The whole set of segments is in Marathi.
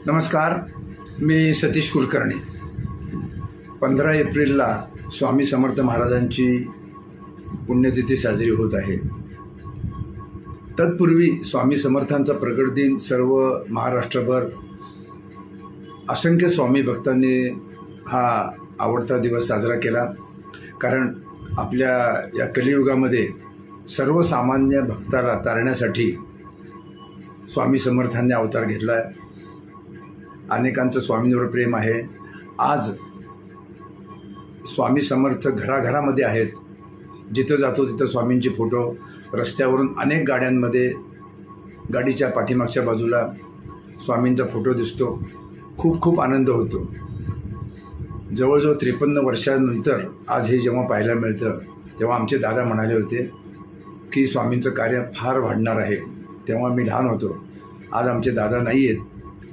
नमस्कार, मी सतीश कुलकर्णी. 15 एप्रिलला स्वामी समर्थ महाराजांची पुण्यतिथी साजरी होत आहे. तत्पूर्वी स्वामी समर्थांचा प्रकट दिन सर्व महाराष्ट्रभर असंख्य स्वामी भक्तांनी हा आवडता दिवस साजरा केला. कारण आपल्या या कलियुगामध्ये सर्वसामान्य भक्ताला तारण्यासाठी स्वामी समर्थांनी अवतार घेतला आहे. अनेकांचं स्वामींवर प्रेम आहे. आज स्वामी समर्थ घराघरामध्ये आहेत. जिथं जातो तिथं स्वामींचे फोटो, रस्त्यावरून अनेक गाड्यांमध्ये गाडीच्या पाठीमागच्या बाजूला स्वामींचा फोटो दिसतो. खूप खूप आनंद होतो. जवळजवळ 53 वर्षांनंतर आज हे जेव्हा पाहायला मिळतं तेव्हा आमचे दादा म्हणाले होते की स्वामींचं कार्य फार वाढणार आहे. तेव्हा मी लहान होतो. आज आमचे दादा नाही आहेत,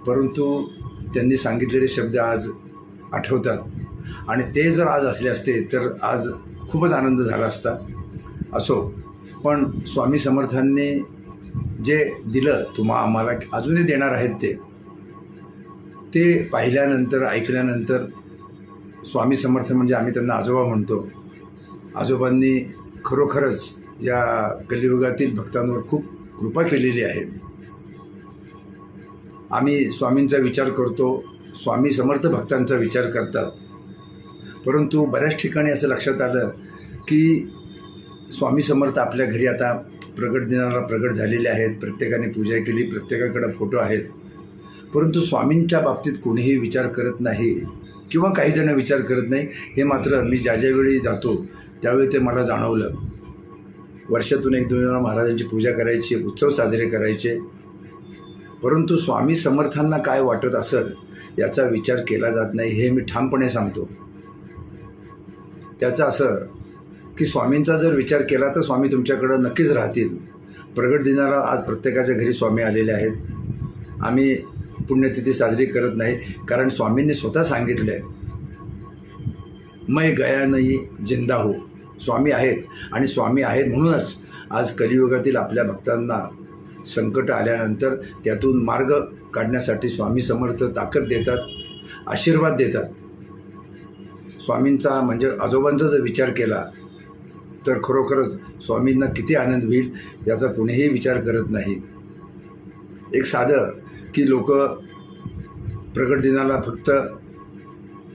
परंतु त्यांनी सांगितलेले शब्द आज आठवतात. आणि ते जर आज असले असते तर आज खूपच आनंद झाला असता. असो, पण स्वामी समर्थांनी जे दिलं आम्हाला अजूनही देणार आहेत ते पाहिल्यानंतर, ऐकल्यानंतर स्वामी समर्थ म्हणजे आम्ही त्यांना आजोबा म्हणतो. आजोबांनी खरोखरच या कलियुगातील भक्तांवर खूप कृपा केलेली आहे. आम्ही स्वामींचा विचार करतो, स्वामी समर्थ भक्तांचा विचार करतात. परंतु बऱ्याच ठिकाणी असं लक्षात आलं की स्वामी समर्थ आपल्या घरी आता प्रगट दिनाला प्रगट झालेले आहेत. प्रत्येकाने पूजा केली, प्रत्येकाकडे फोटो आहेत. परंतु स्वामींच्या बाबतीत कोणीही विचार करत नाही किंवा काही जण विचार करत नाही. हे मात्र मी ज्यावेळी जातो त्यावेळी ते मला जाणवलं. वर्षातून 1-2 वेळा महाराजांची पूजा करायची, उत्सव साजरे करायचे, परंतु स्वामी समर्थांना काय वाटत असेल याचा विचार केला जात नाही. हे मी ठामपणे सांगतो. त्याचं असं की स्वामींचा जर विचार केला तर स्वामी तुमच्याकडं नक्कीच राहतील. प्रगट दिनाला आज प्रत्येकाच्या घरी स्वामी आलेले आहेत. आम्ही पुण्यतिथी साजरी करत नाही, कारण स्वामींनी स्वतः सांगितलं आहे, मैं गया नाही जिंदा हो. स्वामी आहेत आणि स्वामी आहेत म्हणूनच आज कलियुगातील आपल्या भक्तांना संकट आल्यानंतर त्यातून मार्ग काढण्यासाठी स्वामी समर्थ ताकद देतात, आशीर्वाद देतात. स्वामींचा म्हणजे आजोबांचा जर विचार केला तर खरोखरच स्वामींना किती आनंद होईल याचा कोणीही विचार करत नाही. एक साधं की लोक प्रगट दिनाला फक्त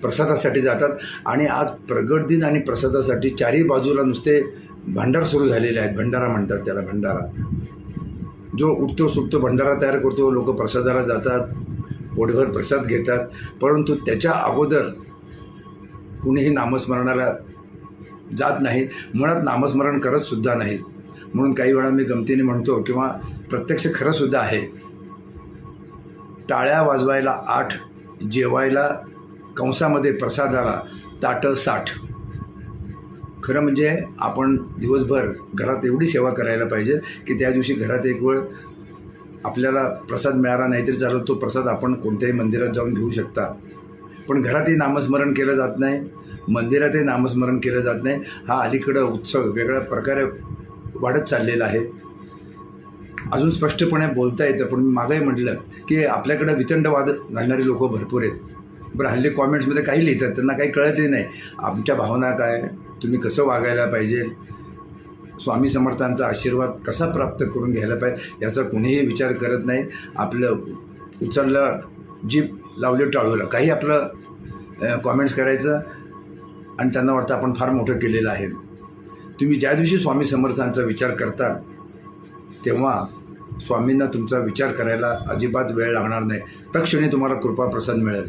प्रसादासाठी जातात आणि आज प्रगट दिन आणि प्रसादासाठी चारही बाजूला नुसते भंडार सुरू झालेले आहेत. भंडारा म्हणतात त्याला. भंडारा जो उठतो सुटतो भंडारा तयार करतो. लोक प्रसादाला जातात, पोटभर प्रसाद घेतात, परंतु त्याच्या अगोदर कुणीही नामस्मरणाला जात नाही. मुळात नामस्मरण करतसुद्धा नाहीत. म्हणून काही वेळा मी गमतीने म्हणतो किंवा प्रत्यक्ष खरंसुद्धा आहे, टाळ्या वाजवायला 8, जेवायला कंसामध्ये प्रसादाला ताटं 60. खरं म्हणजे आपण दिवसभर घरात एवढी सेवा करायला पाहिजे की त्या दिवशी घरात एक वेळ आपल्याला प्रसाद मिळाला नाही तरी चालत, तो प्रसाद आपण कोणत्याही मंदिरात जाऊन घेऊ शकता. पण घरातही नामस्मरण केलं जात नाही, मंदिरातही नामस्मरण केलं जात नाही. हा अलीकडं उत्सव वेगळ्या प्रकारे वाढत चाललेला आहे. अजून स्पष्टपणे बोलता येतं, पण मी मागंही म्हटलं की आपल्याकडं वितंडवाद घालणारी लोक भरपूर आहेत. बरं, हल्ली कॉमेंट्समध्ये काही लिहितात, त्यांना काही कळतही नाही आमच्या भावना काय, तुम्ही कसं वागायला पाहिजे, स्वामी समर्थांचा आशीर्वाद कसा प्राप्त करून घ्यायला पाहिजे याचा कोणीही विचार करत नाही. आपलं उचललं जीभ लावली टाळूला, काही आपलं कॉमेंट्स करायचं आणि त्यांना वाटतं आपण फार मोठं केलेलं आहे. तुम्ही ज्या दिवशी स्वामी समर्थांचा विचार करता तेव्हा स्वामींना तुमचा विचार करायला अजिबात वेळ लागणार नाही. तत्क्षणी तुम्हाला कृपा प्रसाद मिळेल.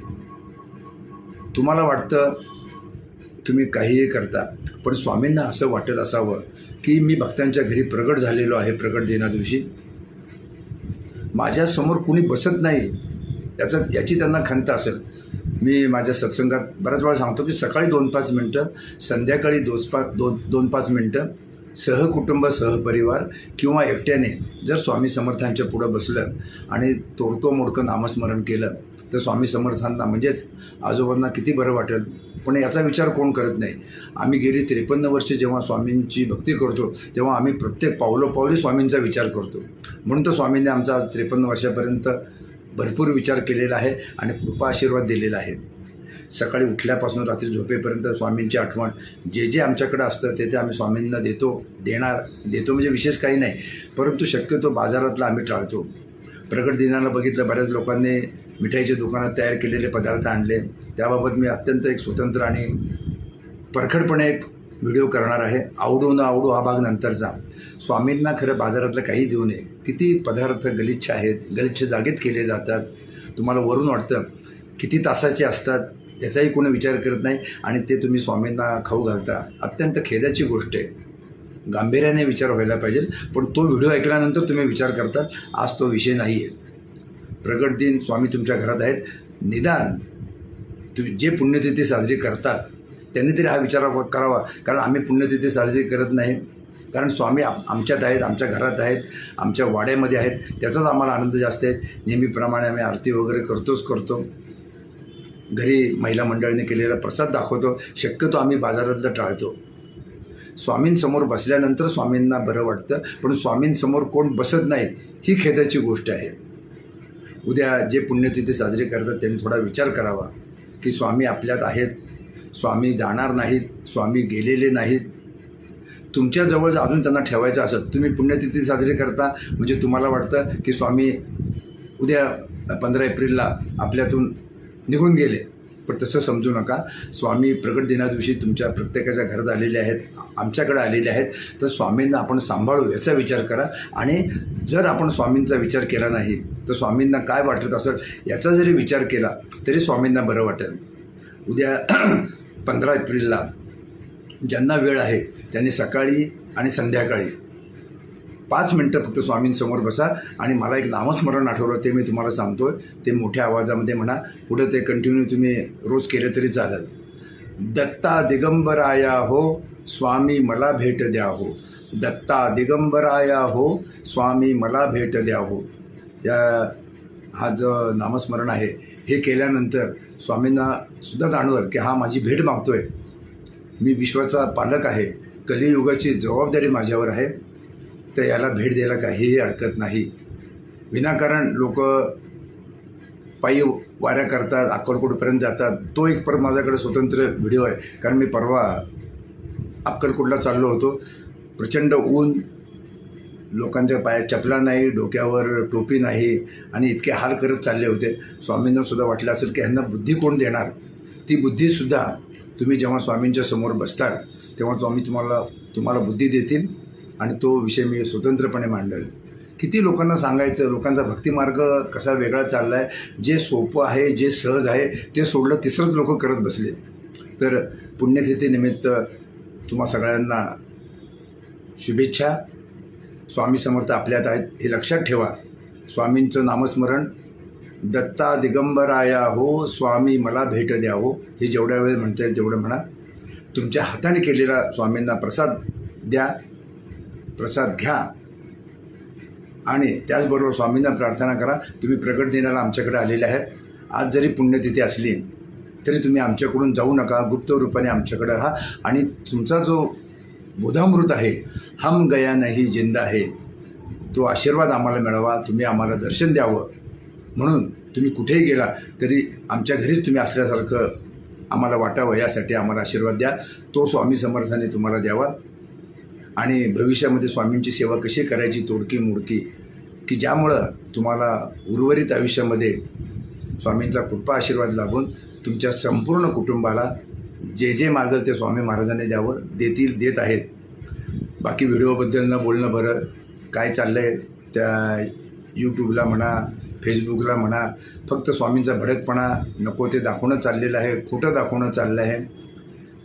तुम्हाला वाटतं तुम्ही काहीही करता, पण स्वामींना असं वाटत असावं की मी भक्तांच्या घरी प्रगट झालेलो आहे. प्रगट दिना दिवशी माझ्यासमोर कुणी बसत नाही याची त्यांना खंत असेल. मी माझ्या सत्संगात बऱ्याच वेळा सांगतो की सकाळी 2-5 मिनटं, संध्याकाळी 2-5 मिनटं सहकुटुंब, सहपरिवार किंवा एकट्याने जर स्वामी समर्थांच्या पुढं बसलं आणि तोडकं मोडकं नामस्मरण केलं तर स्वामी समर्थांना म्हणजेच आजोबांना किती बरं वाटेल. पण याचा विचार कोण करत नाही. आम्ही गेली 53 वर्षे जेव्हा स्वामींची भक्ती करतो तेव्हा आम्ही प्रत्येक पावलोपावली स्वामींचा विचार करतो. म्हणून तर स्वामींनी आमचा आज 53 वर्षापर्यंत भरपूर विचार केलेला आहे आणि कृपा आशीर्वाद दिलेला आहे. सकाळी उठल्यापासून रात्री झोपेपर्यंत स्वामींची आठवण जे जे आमच्याकडे असतं ते आम्ही स्वामींना देतो म्हणजे विशेष काही नाही, परंतु शक्यतो बाजारातला आम्ही टाळतो. प्रगट दिनाला बघितलं बऱ्याच लोकांनी मिठाईच्या दुकानात तयार केलेले पदार्थ आणले. त्याबाबत मी अत्यंत एक स्वतंत्र आणि परखडपणे एक व्हिडिओ करणार आहे. आवडू न आवडू हा भाग नंतरचा. स्वामींना खरं बाजारातलं काही देऊ नये. किती पदार्थ गलिच्छ आहेत, गलिच्छ जागेत केले जातात. तुम्हाला वरून वाटतं किती तासाचे असतात त्याचाही कोणी विचार करत नाही आणि ते तुम्ही स्वामींना खाऊ घालता. अत्यंत खेदाची गोष्ट आहे. गांभीर्याने विचार व्हायला पाहिजे, पण तो व्हिडिओ ऐकल्यानंतर तुम्ही विचार करतात. आज तो विषय नाही आहे. प्रगट दिन स्वामी तुमच्या घरात आहेत. निदान जे पुण्यतिथी साजरी करतात त्यांनी तरी हा विचार करावा, कारण आम्ही पुण्यतिथी साजरी करत नाही. कारण स्वामी आमच्यात आहेत, आमच्या घरात आहेत, आमच्या वाड्यामध्ये आहेत. त्याचाच आम्हाला आनंद जास्त आहे. नेहमीप्रमाणे आम्ही आरती वगैरे करतो. घरी महिला मंडळीने केलेला प्रसाद दाखवतो. शक्यतो आम्ही बाजारातलं टाळतो. स्वामींसमोर बसल्यानंतर स्वामींना बरं वाटतं, पण स्वामींसमोर कोण बसत नाही ही खेदाची गोष्ट आहे. उद्या जे पुण्यतिथी साजरी करतात त्यांनी थोडा विचार करावा की स्वामी आपल्यात आहेत. स्वामी जाणार नाहीत, स्वामी गेलेले नाहीत. तुमच्याजवळ जर अजून त्यांना ठेवायचं असत, तुम्ही पुण्यतिथी साजरी करता म्हणजे तुम्हाला वाटतं की स्वामी उद्या 15 एप्रिलला आपल्यातून निघून गेले, पण तसं समजू नका. स्वामी प्रगट दिनादिवशी तुमच्या प्रत्येकाच्या घरात आलेले आहेत, आमच्याकडे आलेले आहेत. तर स्वामींना आपण सांभाळू याचा विचार करा. आणि जर आपण स्वामींचा विचार केला नाही तर स्वामींना काय वाटत असेल याचा जरी विचार केला तरी स्वामींना बरं वाटेल. उद्या 15 एप्रिलला ज्यांना वेळ आहे त्यांनी सकाळी आणि संध्याकाळी 5 मिनटं फक्त स्वामींसमोर बसा आणि मला एक नामस्मरण आठवलं ते मी तुम्हाला सांगतो आहे. ते मोठ्या आवाजामध्ये म्हणा. पुढं ते कंटिन्यू तुम्ही रोज केलं तरी चालेल. दत्ता दिगंबराया हो स्वामी मला भेट द्या हो. दत्ता दिगंबराया हो स्वामी मला भेट द्या हो. हा जो नामस्मरण आहे हे केल्यानंतर स्वामींना सुद्धा जाणवलं की हा माझी भेट मागतो आहे. मी विश्वाचा पालक आहे. कलियुगाची जबाबदारी माझ्यावर आहे. तर याला भेट द्यायला काहीही हरकत नाही. विनाकारण लोक पायी वाऱ्या करतात, अक्कलकोटपर्यंत जातात. तो एक परत माझ्याकडे स्वतंत्र व्हिडिओ आहे. कारण मी परवा अक्कलकोटला चाललो होतो. प्रचंड ऊन, लोकांच्या पायात चपला नाही, डोक्यावर टोपी नाही आणि इतके हाल करत चालले होते. स्वामींना सुद्धा वाटलं असेल की ह्यांना बुद्धी कोण देणार. ती बुद्धीसुद्धा तुम्ही जेव्हा स्वामींच्या समोर बसताल तेव्हा स्वामी तुम्हाला बुद्धी देतील आणि तो विषय मी स्वतंत्रपणे मांडेल. किती लोकांना सांगायचं, लोकांचा भक्तिमार्ग कसा वेगळा चालला आहे. जे सोपं आहे, जे सहज आहे ते सोडलं, तिसरंच लोक करत बसले. तर पुण्यतिथीनिमित्त तुम्हा सगळ्यांना शुभेच्छा. स्वामी समर्थ आपल्यात आहेत हे लक्षात ठेवा. स्वामींचं नामस्मरण दत्ता दिगंबराया हो स्वामी मला भेट द्या हो हे जेवढ्या वेळ म्हणता येईल तेवढं म्हणा. तुमच्या हाताने केलेला स्वामींना प्रसाद द्या, प्रसाद घ्या आणि त्याचबरोबर स्वामींना प्रार्थना करा. तुम्ही प्रगट दिनाला आमच्याकडे आलेले आहेत. आज जरी पुण्यतिथी असली तरी तुम्ही आमच्याकडून जाऊ नका. गुप्त रूपाने आमच्याकडे राहा आणि तुमचा जो बोधामृत आहे, हम गया नहीं जिंदा है, तो आशीर्वाद आम्हाला मिळावा. तुम्ही आम्हाला दर्शन द्यावं म्हणून तुम्ही कुठेही गेला तरी आमच्या घरीच तुम्ही असल्यासारखं आम्हाला वाटावं यासाठी आम्हाला आशीर्वाद द्या. तो स्वामी समर्थाने तुम्हाला द्यावा. आणि भविष्यामध्ये स्वामींची सेवा कशी करायची तोडकी मोडकी की ज्यामुळं तुम्हाला उर्वरित आयुष्यामध्ये स्वामींचा कृपा आशीर्वाद लाभून तुमच्या संपूर्ण कुटुंबाला जे जे मागेल ते स्वामी महाराजांनी द्यावं, देतील, देत आहेत. बाकी व्हिडिओबद्दल न बोलणं बरं. काय चाललं आहे त्या यूट्यूबला म्हणा, फेसबुकला म्हणा, फक्त स्वामींचा भडकपणा नको ते दाखवणं चाललेलं आहे, खोटं दाखवणं चाललं आहे.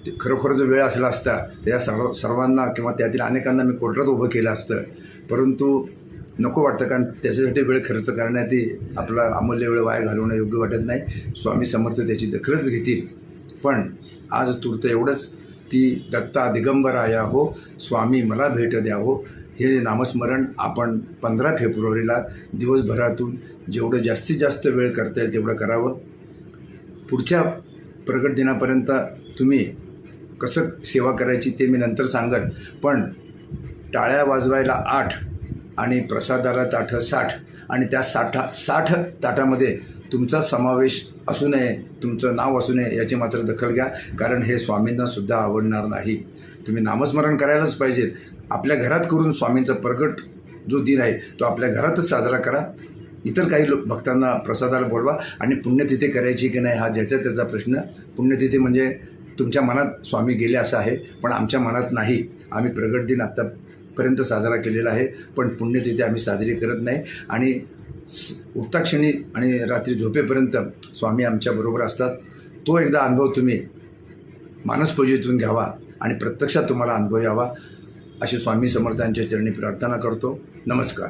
ते खरोखर जो वेळ असला असता त्या सर्वांना किंवा त्यातील अनेकांना मी कोर्टात उभं केलं असतं, परंतु नको वाटतं. कारण त्याच्यासाठी वेळ खर्च करण्यातही आपला अमूल्य वेळ वाया घालवणं योग्य वाटत नाही. स्वामी समर्थ त्याची दखलच घेतील. पण आज तूर्त एवढंच की दत्ता दिगंबराया हो स्वामी मला भेट द्या हो हे नामस्मरण आपण 15 फेब्रुवारीला दिवसभरातून जेवढं जास्तीत जास्त वेळ करता येईल तेवढं करावं. पुढच्या प्रगट दिनापर्यंत तुम्ही कसं सेवा करायची ते मी नंतर सांगेन. पण टाळ्या वाजवायला 8 आणि प्रसादाला ताटं 60 आणि त्या 60 ताटामध्ये तुमचा समावेश असू नये, तुमचं नाव असू नये याची मात्र दखल घ्या, कारण हे स्वामींनासुद्धा आवडणार नाही. तुम्ही नामस्मरण करायलाच पाहिजे. आपल्या घरात करून स्वामींचा प्रगट जो दिन आहे तो आपल्या घरातच साजरा करा. इतर काही भक्तांना प्रसादाला बोलवा आणि पुण्यतिथी करायची की नाही हा ज्याचा त्याचा प्रश्न. पुण्यतिथी म्हणजे तुमच्या मनात स्वामी गेले असं आहे, पण आमच्या मनात नाही. आम्ही प्रगट दिन आत्तापर्यंत साजरा केलेला आहे, पण पुण्यतिथी आम्ही साजरी करत नाही. आणि उठता क्षणी आणि रात्री झोपेपर्यंत स्वामी आमच्याबरोबर असतात. तो एकदा अनुभव तुम्ही मानसपूजेतून घ्यावा आणि प्रत्यक्षात तुम्हाला अनुभव यावा अशी स्वामी समर्थांच्या चरणी प्रार्थना करतो. नमस्कार.